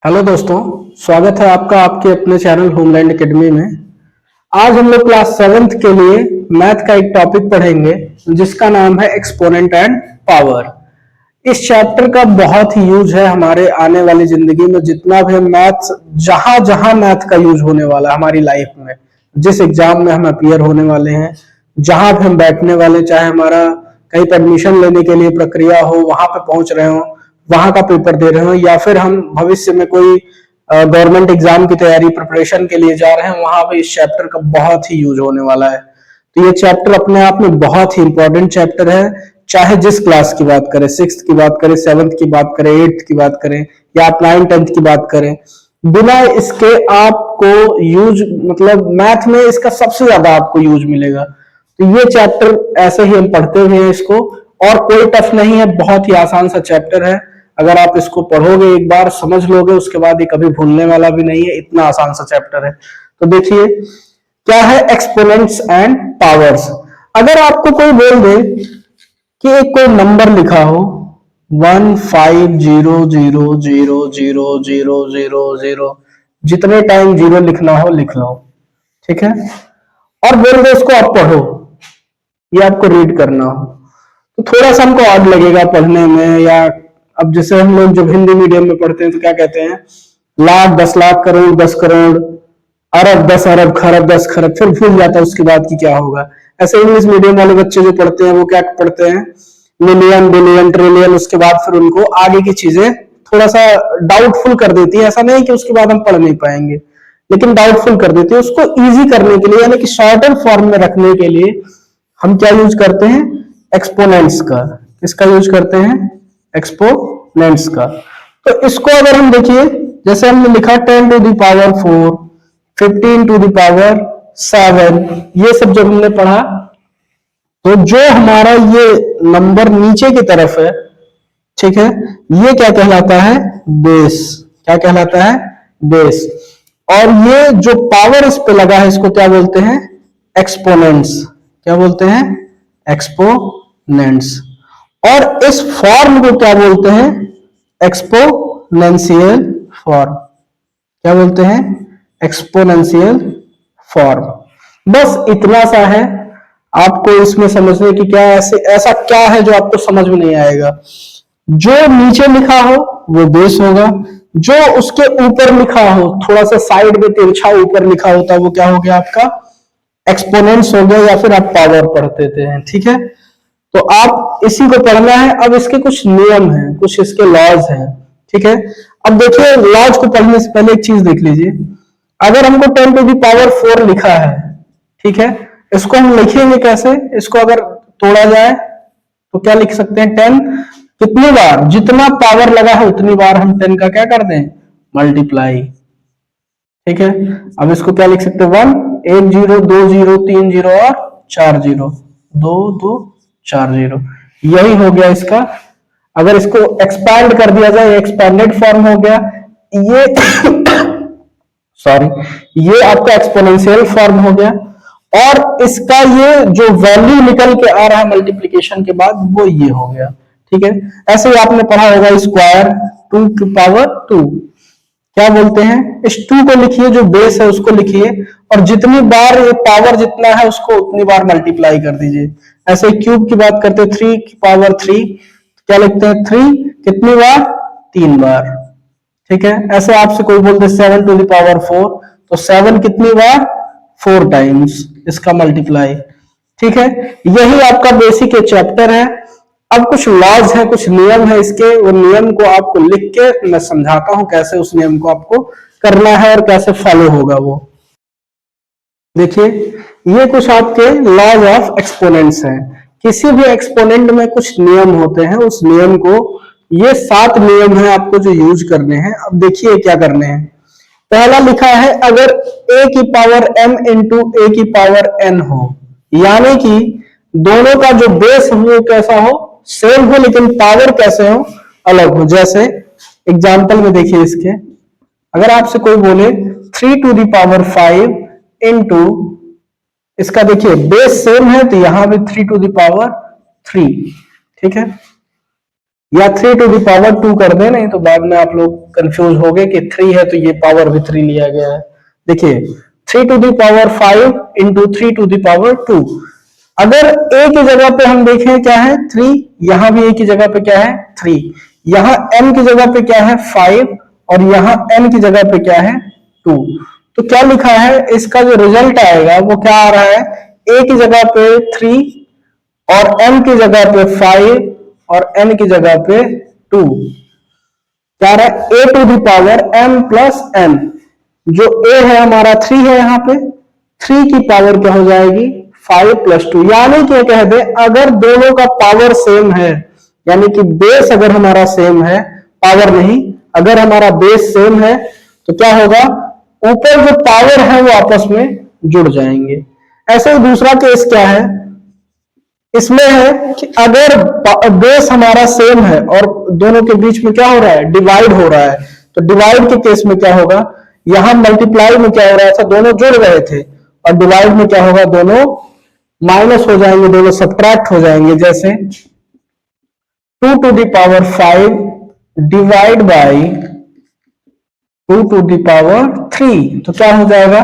Hello दोस्तों, स्वागत है आपका आपके अपने चैनल होमलैंड एकेडमी में। आज हम लोग क्लास 7th के लिए मैथ का एक टॉपिक पढ़ेंगे जिसका नाम है एक्सपोनेंट एंड पावर। इस चैप्टर का बहुत ही यूज है हमारे आने वाली जिंदगी में। जितना भी मैथ, जहां जहां मैथ का यूज होने वाला है हमारी लाइफ में, जिस एग्जाम में हम अपीयर होने वाले हैं, जहां भी हम बैठने वाले, चाहे हमारा कहीं पर एडमिशन लेने के लिए प्रक्रिया हो, वहां पे पहुंच रहे हो, वहां का पेपर दे रहे हो, या फिर हम भविष्य में कोई गवर्नमेंट एग्जाम की तैयारी प्रिपरेशन के लिए जा रहे हैं, वहां पे इस चैप्टर का बहुत ही यूज होने वाला है। तो ये चैप्टर अपने आप में बहुत ही इंपॉर्टेंट चैप्टर है। चाहे जिस क्लास की बात करें, 6th की बात करें, 7th की बात करें, 8th की बात करें, या आप 9th 10th की बात करें, बिना इसके आपको यूज, मतलब मैथ में इसका सबसे ज्यादा आपको यूज मिलेगा। तो ये चैप्टर ऐसे ही हम पढ़ते हुए हैं इसको, और कोई टफ नहीं है, बहुत ही आसान सा चैप्टर है। अगर आप इसको पढ़ोगे, एक बार समझ लोगे, उसके बाद ये कभी भूलने वाला भी नहीं है, इतना आसान सा चैप्टर है। तो देखिए क्या है एक्सपोनेंट्स एंड पावर्स। अगर आपको कोई बोल दे कि एक कोई नंबर लिखा हो 150000000, जितने टाइम जीरो लिखना हो लिख लो, ठीक है, और बोल दे इसको आप पढ़ो, ये आपको रीड करना हो, तो थोड़ा सा हमको ऑड लगेगा पढ़ने में। या अब जैसे हम लोग जब हिंदी मीडियम में पढ़ते हैं तो क्या कहते हैं, लाख, 10 लाख, करोड़, 10 करोड़, अरब, 10 अरब, खरब, 10 खरब, फिर भूल जाता है उसके बाद की क्या होगा। ऐसे इंग्लिश मीडियम वाले बच्चे जो पढ़ते हैं वो क्या पढ़ते हैं, मिलियन, बिलियन, ट्रिलियन, उसके बाद फिर उनको आगे की चीजें थोड़ा सा डाउटफुल कर देती है। ऐसा नहीं कि उसके बाद हम पढ़ नहीं पाएंगे, लेकिन डाउटफुल कर देती है। उसको इजी करने के लिए, यानी कि शॉर्टर फॉर्म में रखने के लिए हम क्या यूज करते हैं, एक्सपोनेंट्स का। किसका यूज करते हैं, एक्सपोनेंट्स का। तो इसको अगर हम देखिए, जैसे हमने लिखा 10⁴, 15⁻7, ये सब जब हमने पढ़ा, तो जो हमारा ये नंबर नीचे की तरफ है, ठीक है, ये क्या कहलाता है, बेस। क्या कहलाता है, बेस। और ये जो पावर इस पे लगा है, इसको क्या बोलते हैं, एक्सपोनेंट्स। क्या बोलते हैं, एक्सपोनेंट्स। और इस फॉर्म को क्या बोलते हैं, एक्सपोनेंशियल फॉर्म। क्या बोलते हैं, एक्सपोनेंशियल फॉर्म। बस इतना सा है आपको इसमें समझने की। क्या ऐसा क्या है जो आपको समझ में नहीं आएगा। जो नीचे लिखा हो वो बेस होगा, जो उसके ऊपर लिखा हो, थोड़ा सा साइड में तिरछा ऊपर लिखा होता है, वो क्या हो गया आपका, एक्सपोनेंट्स हो गया, या फिर आप पावर पढ़ते थे, ठीक है। तो आप इसी को पढ़ना है। अब इसके कुछ नियम हैं, कुछ इसके लॉज हैं, ठीक है। अब देखिए, लॉज को पढ़ने से पहले एक चीज देख लीजिए। अगर हमको 10⁴ लिखा है, ठीक है, इसको हम लिखेंगे कैसे, इसको अगर तोड़ा जाए तो क्या लिख सकते हैं, 10 कितनी बार, जितना पावर लगा है उतनी बार हम 10 का क्या कर दें, मल्टीप्लाई, ठीक है। अब इसको क्या लिख सकते हैं, 1, 1 0, 2 0, 3 0 और 4 0, 2 2 4 0, यही हो गया इसका। अगर इसको एक्सपैंड कर दिया जाए, एक्सपैंडेड फॉर्म हो गया ये सॉरी, ये आपका एक्सपोनेंशियल फॉर्म हो गया। और इसका ये जो वैल्यू निकल के आ रहा है मल्टीप्लीकेशन के बाद, वो ये हो गया, ठीक है। ऐसे ही आपने पढ़ा होगा स्क्वायर, 2 की पावर 2, क्या बोलते हैं, इस 2 को लिखिए, जो बेस है उसको लिखिए, और जितनी बार ये पावर जितना है उसको उतनी बार मल्टीप्लाई कर दीजिए। ऐसे ही क्यूब की बात करते हैं, 3 की पावर 3, क्या लिखते हैं, 3 कितनी बार, 3 बार, ठीक है। ऐसे आपसे कोई बोलते 7⁴, तो 7 कितनी बार, 4 टाइम्स इसका मल्टीप्लाई, ठीक है। यही आपका बेसिक चैप्टर है। अब कुछ लॉज है, कुछ नियम है इसके, वो नियम को आपको लिख के मैं समझाता हूं कैसे उस नियम को आपको करना है और कैसे फॉलो होगा वो। देखिए, ये कुछ आपके लॉज ऑफ एक्सपोनेंट्स हैं। किसी भी एक्सपोनेंट में कुछ नियम होते हैं, उस नियम को, ये 7 नियम है आपको जो यूज करने हैं। अब देखिए क्या करने हैं। पहला लिखा है, अगर a की पावर m इंटू a की पावर n हो, यानी कि दोनों का जो बेस हो वो कैसा हो, सेम हो, लेकिन पावर कैसे हो, अलग हो। जैसे एग्जांपल में देखिए इसके, अगर आपसे कोई बोले 3⁵ इंटू, इसका देखिए बेस सेम है तो यहां भी 3⁵, ठीक है। या 3 टू द पावर 2 कर दे, नहीं तो बाद में आप लोग कंफ्यूज हो गए कि 3 है तो ये पावर भी 3 लिया गया है। देखिए 3 to the power 5 into 3 to the power 2। अगर a की जगह पे हम देखें क्या है 3, यहां भी a की जगह पे क्या है 3, यहां m की जगह पे क्या है 5 और यहां n की जगह पे क्या है 2। तो क्या लिखा है, इसका जो रिजल्ट आएगा वो क्या आ रहा है, a की जगह पे 3 और m की जगह पे 5 और n की जगह पे 2। क्या रहा है, a to the power m plus n। जो a है हमारा 3 है, यहाँ पे 3 की पावर क्या हो जाएगी 5 प्लस 2। यानी कि कह दे अगर दोनों का पावर सेम है, यानी कि बेस अगर हमारा सेम है, पावर नहीं, अगर हमारा बेस सेम है तो क्या होगा, ऊपर जो पावर है वो आपस में जुड़ जाएंगे। ऐसे ही दूसरा केस क्या है, इसमें है कि अगर बेस हमारा सेम है और दोनों के बीच में क्या हो रहा है, डिवाइड हो रहा है, तो डिवाइड के केस में क्या होगा, यहां मल्टीप्लाई में क्या हो रहा था, दोनों जुड़ रहे थे, और डिवाइड में क्या होगा, दोनों माइनस हो जाएंगे, दोनों सब्ट्रैक्ट हो जाएंगे। जैसे 2 to the power 5 divide by 2 to the power 3, तो क्या हो जाएगा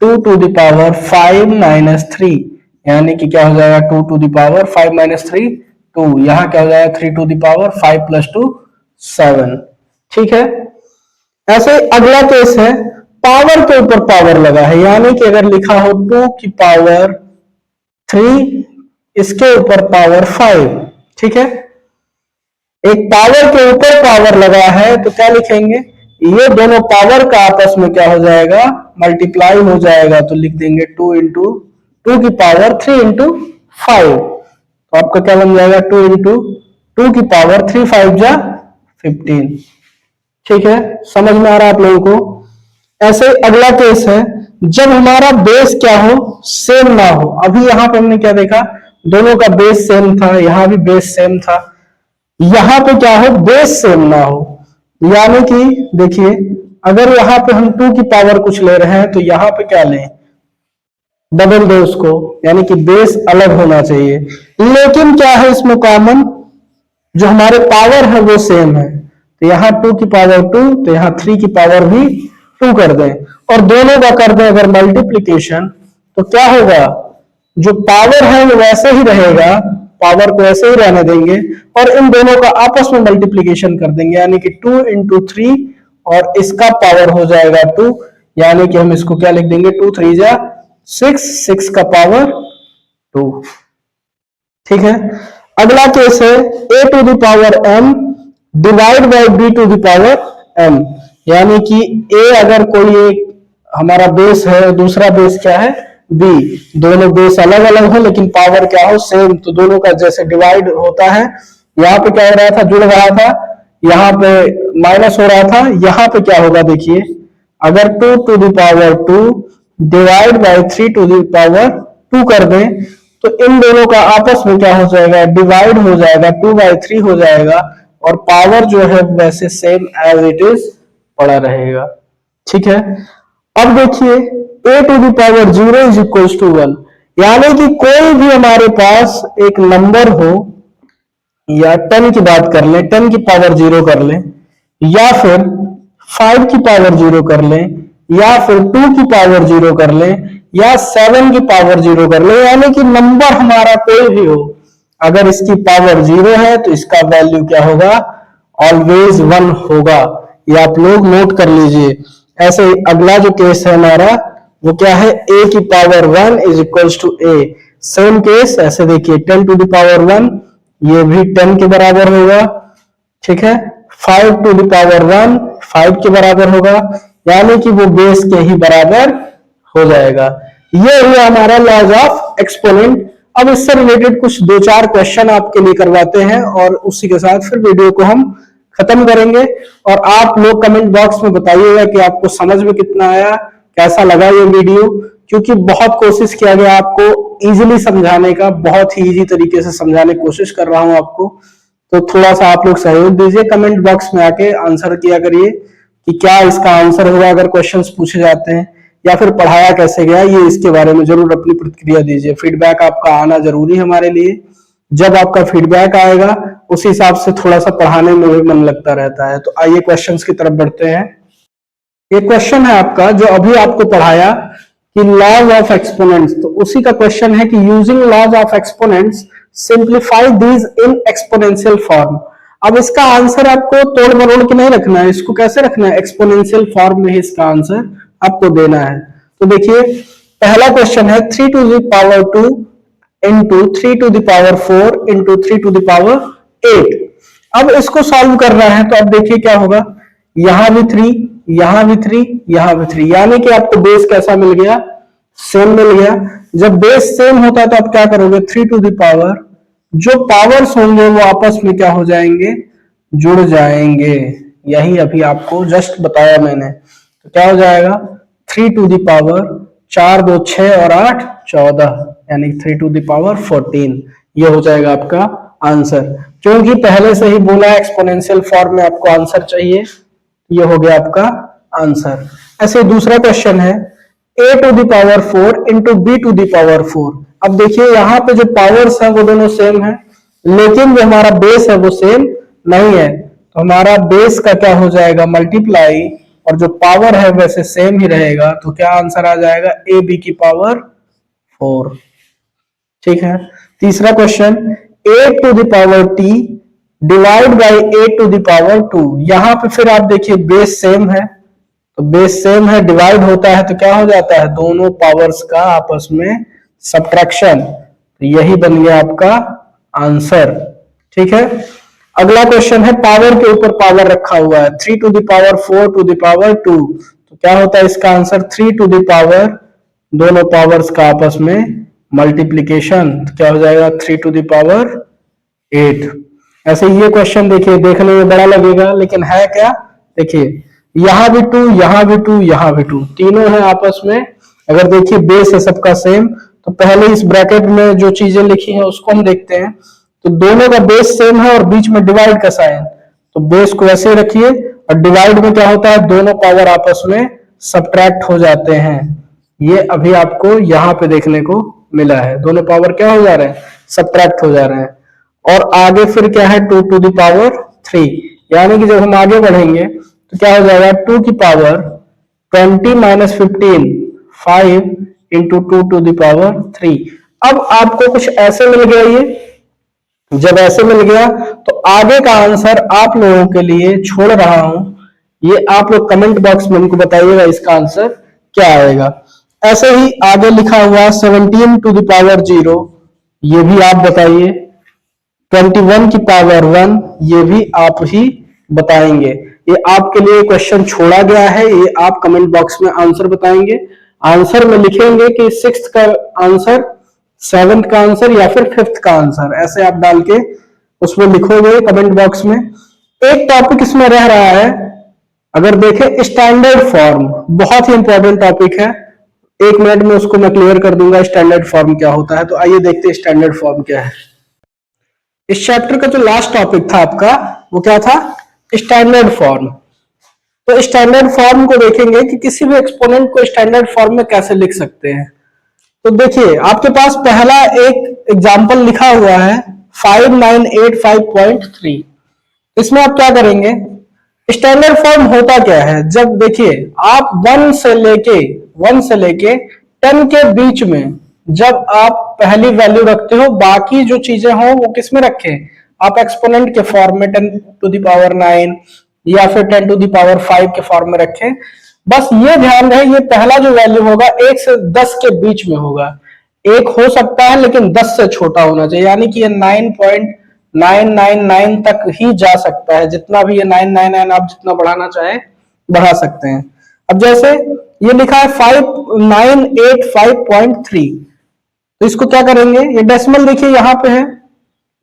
2 टू द पावर 5 माइनस 3, यानी कि क्या हो जाएगा 2 टू द पावर 5 माइनस 3 2, यहां क्या हो जाएगा 3 टू द पावर 5 प्लस 2 7। ठीक है। ऐसे अगला केस है, पावर के ऊपर पावर लगा है, यानी कि अगर लिखा हो 2 की पावर 3 इसके ऊपर पावर 5। ठीक है, एक पावर के ऊपर पावर लगा है तो क्या लिखेंगे, ये दोनों पावर का आपस में क्या हो जाएगा, मल्टीप्लाई हो जाएगा, तो लिख देंगे 2 इंटू 2 की पावर 3 इंटू 5। तो आपका क्या बन जाएगा 2 इंटू 2 की पावर 3 5 जा 15। ठीक है, समझ में आ रहा है आप लोगों को। ऐसे अगला केस है, जब हमारा बेस क्या हो, सेम ना हो। अभी यहां पे हमने क्या देखा, दोनों का बेस सेम था, यहां भी बेस सेम था, यहां पे क्या हो, बेस सेम ना हो। यानी कि देखिए अगर यहां पे हम 2 की पावर कुछ ले रहे हैं तो यहां पे क्या लें, बदल दो उसको, यानी कि बेस अलग होना चाहिए। लेकिन क्या है इसमें कॉमन, जो हमारे पावर है वो सेम है, तो यहाँ 2 की पावर 2, तो यहाँ 3 की पावर भी 2 कर दें, और दोनों का कर दें अगर मल्टीप्लीकेशन, तो क्या होगा, जो पावर है वो वैसे ही रहेगा, पावर को ऐसे ही रहने देंगे, और इन दोनों का आपस में मल्टीप्लीकेशन कर देंगे, यानी कि 2 इंटू 3 और इसका पावर हो जाएगा 2, यानी कि हम इसको क्या लिख देंगे 2 3 जा 6, 6 का पावर 2। ठीक है। अगला केस है a to the power m divide by b to the power m, यानी कि a अगर कोई एक हमारा बेस है, दूसरा बेस क्या है b, दोनों बेस अलग अलग हो लेकिन पावर क्या हो सेम, तो दोनों का जैसे डिवाइड होता है, यहाँ पे क्या हो रहा था, जुड़ रहा था, यहाँ पे माइनस हो रहा था, यहाँ पे क्या होगा देखिए, अगर 2 to the power 2 divide by 3 to the power 2 कर दें, तो इन दोनों का आपस में क्या हो जाएगा, डिवाइड हो जाएगा, 2/3 हो जाएगा, और पावर जो है वैसे सेम एज इट इज पड़ा रहेगा। ठीक है। अब देखिए a to the power 0 is equal to 1, यानी कि कोई भी हमारे पास एक नंबर हो, या 10 की बात कर लें, 10 की पावर 0 कर लें, या फिर 5 की पावर 0 कर लें, या फिर 2 की पावर 0 कर लें, या 7 की पावर 0 कर लें, यानी कि नंबर हमारा कोई भी हो, अगर इसकी पावर 0 है तो इसका वैल्यू क्या होगा, ऑलवेज 1 होगा। ये आप लोग नोट कर लीजिए। ऐसे अगला जो केस है हमारा वो क्या है, a की power 1 is equal to a, same case. ऐसे देखिए 10 टू द पावर 1 ये भी 10 के बराबर होगा। ठीक है। 5 टू द पावर 1 5 के बराबर होगा, यानी कि वो बेस के ही बराबर हो जाएगा। ये हुआ हमारा लॉज ऑफ एक्सपोनेंट। अब इससे रिलेटेड कुछ 2-4 क्वेश्चन आपके लिए करवाते हैं और उसी के साथ फिर वीडियो को हम खत्म करेंगे। और आप लोग कमेंट बॉक्स में बताइएगा कि आपको समझ में कितना आया, कैसा लगा ये वीडियो, क्योंकि बहुत कोशिश किया गया आपको इजीली समझाने का, बहुत ही इजी तरीके से समझाने की कोशिश कर रहा हूं आपको। तो थोड़ा सा आप लोग सहयोग दीजिए, कमेंट बॉक्स में आके आंसर किया करिए कि क्या इसका आंसर होगा अगर क्वेश्चंस पूछे जाते हैं, या फिर पढ़ाया कैसे गया, ये इसके बारे में जरूर अपनी प्रतिक्रिया दीजिए। फीडबैक आपका आना जरूरी है हमारे लिए। जब आपका फीडबैक आएगा उसी हिसाब से थोड़ा सा पढ़ाने में भी मन लगता रहता है। तो आइए क्वेश्चंस की तरफ बढ़ते हैं। ये क्वेश्चन है आपका जो अभी आपको पढ़ाया कि लॉज ऑफ एक्सपोनेंट्स, तो उसी का क्वेश्चन है कि using laws of exponents simplify these in exponential form. अब इसका आंसर आपको तोड़ मरोड़ के नहीं रखना है, इसको कैसे रखना है, एक्सपोनेंशियल फॉर्म में ही इसका आंसर आपको देना है। तो देखिए पहला क्वेश्चन है 3 to the power 2 into 3 to the power 4 into 3 to the power 8। अब इसको सॉल्व कर रहा है तो अब देखिए क्या होगा, यहां भी 3, यहां भी 3, यहां भी 3, यानी कि आपको बेस कैसा मिल गया, सेम मिल गया। जब बेस सेम होता है तो आप क्या करोगे, 3 टू द पावर, जो पावर्स होंगे वो आपस में क्या हो जाएंगे, जुड़ जाएंगे। यही अभी आपको जस्ट बताया मैंने। तो क्या हो जाएगा, 3 टू द पावर 4 2 6 और 8 14, यानी 3 टू द पावर 14। ये हो जाएगा आपका आंसर, क्योंकि पहले से ही बोला एक्सपोनेंशियल फॉर्म में आपको आंसर चाहिए। ये हो गया आपका आंसर। ऐसे दूसरा क्वेश्चन है a to the power 4 into b to the power 4। अब देखिए यहाँ पे जो पावर्स है वो दोनों सेम है, लेकिन जो हमारा बेस है वो सेम नहीं है। तो हमारा बेस का क्या हो जाएगा, मल्टीप्लाई, और जो पावर है वैसे सेम ही रहेगा। तो क्या आंसर आ जाएगा, ए बी की पावर 4। ठीक है। तीसरा question a to the power t divide by a to the power 2। यहां पे फिर आप देखिए बेस सेम है, तो बेस सेम है, डिवाइड होता है तो क्या हो जाता है, दोनों पावर्स का आपस में सब्ट्रैक्शन। तो यही बन गया आपका आंसर। ठीक है। अगला क्वेश्चन है पावर के ऊपर पावर रखा हुआ है, 3 to the power 4 to the power 2। तो क्या होता है इसका आंसर, 3 टू द पावर, दोनों पावर्स का आपस में मल्टीप्लीकेशन, तो क्या हो जाएगा 3 टू द पावर 8। ऐसे ये क्वेश्चन देखिए देखने में बड़ा लगेगा, लेकिन है क्या, देखिए यहां भी 2, यहां भी 2, यहां भी 2, तीनों है आपस में। अगर देखिए बेस है सबका सेम, तो पहले इस ब्रैकेट में जो चीजें लिखी हैं उसको हम देखते हैं। तो दोनों का बेस सेम है और बीच में डिवाइड का साइन, तो बेस को ऐसे रखिए, और डिवाइड में क्या होता है, दोनों पावर आपस में सब्ट्रैक्ट हो जाते हैं। ये अभी आपको यहाँ पे देखने को मिला है, दोनों पावर क्या हो जा रहे हैं, सब्ट्रैक्ट हो जा रहे हैं। और आगे फिर क्या है, 2 टू द पावर 3, यानी कि जब हम आगे बढ़ेंगे तो क्या हो जाएगा, 2 की power 20 minus 15 5 into 2 to the power 3। अब आपको कुछ ऐसे मिल गया, ये जब ऐसे मिल गया तो आगे का आंसर आप लोगों के लिए छोड़ रहा हूं, ये आप लोग कमेंट बॉक्स में उनको बताइएगा इसका आंसर क्या आएगा। ऐसे ही आगे लिखा हुआ 17 टू द पावर 0, ये भी आप बताइए। 21 की पावर 1, ये भी आप ही बताएंगे। ये आपके लिए क्वेश्चन छोड़ा गया है, ये आप कमेंट बॉक्स में आंसर बताएंगे। आंसर में लिखेंगे कि 6th का आंसर, 7th का आंसर या फिर 5th का आंसर, ऐसे आप डाल के उसमें लिखोगे कमेंट बॉक्स में। एक टॉपिक इसमें रह रहा है, अगर देखें स्टैंडर्ड फॉर्म, बहुत ही इंपॉर्टेंट टॉपिक है। 1 मिनट में उसको मैं क्लियर कर दूंगा स्टैंडर्ड फॉर्म क्या होता है। तो आइए देखते हैं स्टैंडर्ड फॉर्म क्या है। इस चैप्टर का जो लास्ट टॉपिक था आपका वो क्या था, स्टैंडर्ड फॉर्म। तो स्टैंडर्ड फॉर्म को देखेंगे कि किसी भी एक्सपोनेंट को स्टैंडर्ड फॉर्म में कैसे लिख सकते हैं। तो देखिए आपके पास पहला एक एग्जांपल लिखा हुआ है 5985.3। इसमें आप क्या करेंगे, स्टैंडर्ड फॉर्म होता क्या है, जब देखिए आप 1 से लेके 10 के बीच में जब आप पहली वैल्यू रखते हो, बाकी जो चीजें हो वो किस में रखें, आप एक्सपोनेंट के फॉर्म में 10 टू द पावर 9 या फिर 10 टू द पावर 5 के फॉर्म में रखें। बस ये ध्यान रहे ये पहला जो वैल्यू होगा 1 से 10 के बीच में होगा। 1 हो सकता है लेकिन 10 से छोटा होना चाहिए, यानी कि ये 9.999 तक ही जा सकता है। जितना भी ये 999 आप जितना बढ़ाना चाहे बढ़ा सकते हैं। अब जैसे ये लिखा है 5985.3, तो इसको क्या करेंगे, ये डेसिमल देखिए यहाँ पे है,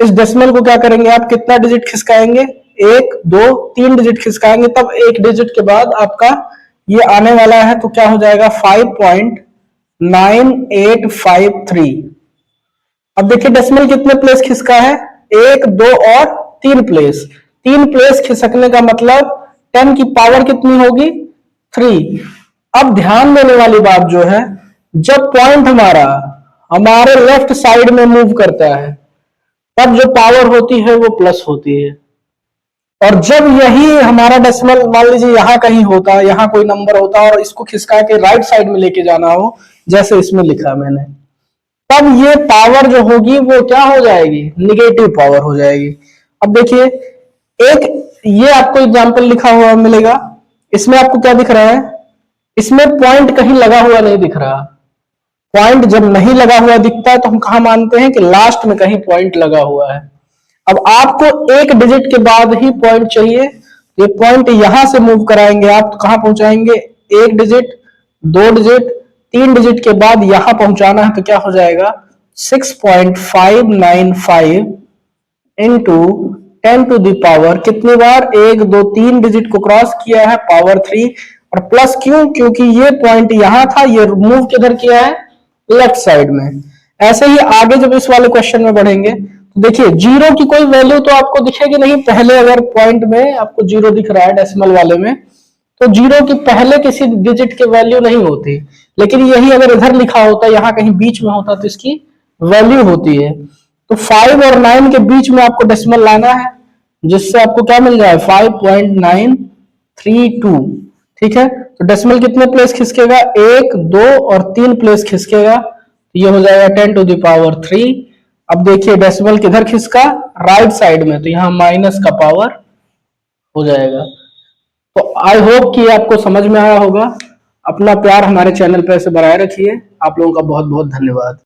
इस डेसिमल को क्या करेंगे आप, कितना डिजिट खिसकाएंगे, 1 2 3 डिजिट खिसकाएंगे, तब एक डिजिट के बाद आपका ये आने वाला है। तो क्या हो जाएगा 5.9853। अब देखिए डेसिमल कितने प्लेस खिसका है, 1 2 और 3 प्लेस। 3 प्लेस खिसकने का मतलब 10 की पावर कितनी होगी, 3। अब ध्यान देने वाली बात जो है, जब पॉइंट हमारे लेफ्ट साइड में मूव करता है तब जो पावर होती है वो प्लस होती है। और जब यही हमारा डेसिमल मान लीजिए यहाँ कहीं होता, यहाँ कोई नंबर होता और इसको खिसका के राइट साइड में लेके जाना हो, जैसे इसमें लिखा मैंने, तब ये पावर जो होगी वो क्या हो जाएगी, निगेटिव पावर हो जाएगी। अब देखिए, एक ये आपको एग्जांपल लिखा हुआ मिलेगा, इसमें आपको क्या दिख रहा है, इसमें पॉइंट कहीं लगा हुआ नहीं दिख रहा। पॉइंट जब नहीं लगा हुआ दिखता है तो हम कहा मानते हैं कि लास्ट में कहीं पॉइंट लगा हुआ है। अब आपको एक डिजिट के बाद ही पॉइंट चाहिए, ये पॉइंट यहां से मूव कराएंगे आप तो कहां पहुंचाएंगे, एक डिजिट, दो डिजिट, तीन डिजिट के बाद यहां पहुंचाना है तो क्या हो जाएगा 6.595 इंटू 10 टू द पावर, कितनी बार, एक दो तीन डिजिट को क्रॉस किया है, पावर 3, और प्लस क्यों, क्योंकि ये पॉइंट यहां था, ये मूव किधर किया है, लेफ्ट साइड में। ऐसे ही आगे जब इस वाले क्वेश्चन में बढ़ेंगे तो देखिए जीरो की कोई वैल्यू तो आपको दिखेगी नहीं, पहले अगर पॉइंट में आपको जीरो दिख रहा है डेसिमल वाले में, तो जीरो की पहले किसी डिजिट की वैल्यू नहीं होती, लेकिन यही अगर इधर लिखा होता, यहाँ कहीं बीच में होता तो इसकी वैल्यू होती है। तो 5 और 9 के बीच में आपको डेसिमल लाना है, जिससे आपको क्या मिल जाए 5.932। ठीक है, तो डेसिमल कितने प्लेस खिसकेगा, एक, दो और तीन प्लेस खिसकेगा, तो ये हो जाएगा 10 टू द पावर 3। अब देखिए डेसिमल किधर खिसका, राइट साइड में, तो यहाँ माइनस का पावर हो जाएगा। तो आई होप कि आपको समझ में आया होगा। अपना प्यार हमारे चैनल पर ऐसे बनाए रखिए। आप लोगों का बहुत बहुत धन्यवाद।